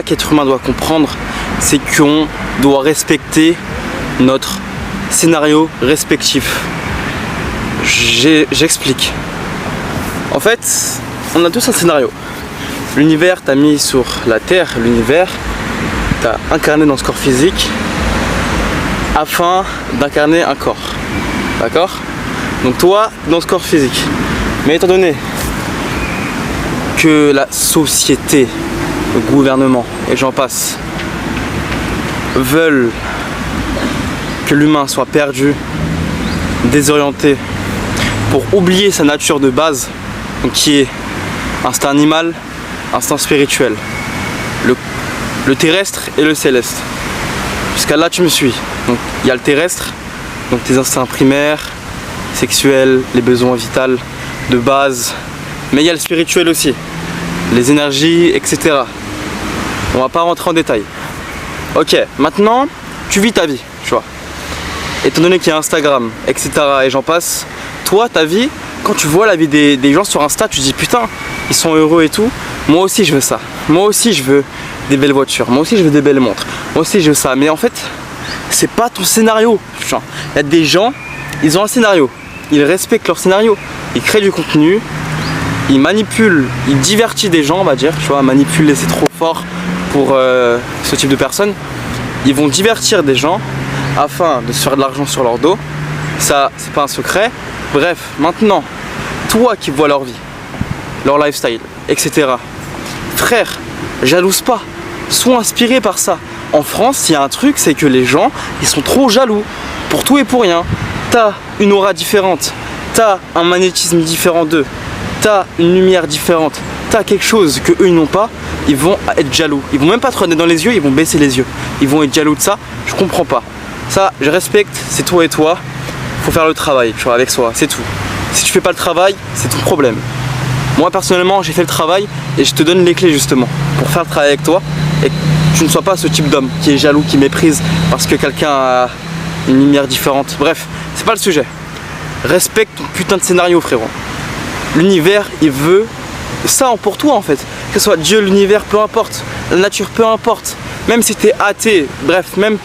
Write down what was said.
Chaque être humain doit comprendre, c'est qu'on doit respecter notre scénario respectif. J'explique. En fait, on a tous un scénario. L'univers t'a mis sur la Terre, l'univers t'a incarné dans ce corps physique afin d'incarner un corps. D'accord? Donc toi, dans ce corps physique. Mais étant donné que la société, le gouvernement et j'en passe veulent que l'humain soit perdu, désorienté, pour oublier sa nature de base, donc qui est instinct animal, instinct spirituel, le terrestre et le céleste. Jusqu'à là tu me suis. Donc il y a le terrestre, donc tes instincts primaires, sexuels, les besoins vitaux de base, mais il y a le spirituel aussi, les énergies, etc. On va pas rentrer en détail. Ok, maintenant tu vis ta vie, tu vois. Étant donné qu'il y a Instagram, etc. et j'en passe, toi ta vie, quand tu vois la vie des gens sur Insta, tu te dis putain, ils sont heureux et tout. Moi aussi je veux ça. Moi aussi je veux des belles voitures. Moi aussi je veux des belles montres. Moi aussi je veux ça. Mais en fait, c'est pas ton scénario. Il y a des gens, ils ont un scénario. Ils respectent leur scénario. Ils créent du contenu. Ils manipulent, ils divertissent des gens, on va dire. Tu vois, manipuler c'est trop fort pour ce type de personnes. Ils vont divertir des gens afin de se faire de l'argent sur leur dos. Ça, c'est pas un secret. Bref, maintenant, toi qui vois leur vie, leur lifestyle, etc. Frère, jalouse pas. Sois inspiré par ça. En France, il y a un truc, c'est que les gens, ils sont trop jaloux. Pour tout et pour rien. T'as une aura différente. T'as un magnétisme différent d'eux. T'as une lumière différente. T'as quelque chose que eux ils n'ont pas. Ils vont être jaloux. Ils vont même pas te regarder dans les yeux, ils vont baisser les yeux. Ils vont être jaloux de ça. Je comprends pas. Ça, je respecte. C'est toi et toi. Faut faire le travail, tu vois, avec soi. C'est tout. Si tu fais pas le travail, c'est ton problème. Moi personnellement, j'ai fait le travail et je te donne les clés justement pour faire le travail avec toi et que tu ne sois pas ce type d'homme qui est jaloux, qui méprise parce que quelqu'un a une lumière différente. Bref, c'est pas le sujet. Respecte ton putain de scénario, frérot. L'univers, il veut ça pour toi en fait. Que ce soit Dieu, l'univers, peu importe. La nature, peu importe. Même si t'es athée, bref, même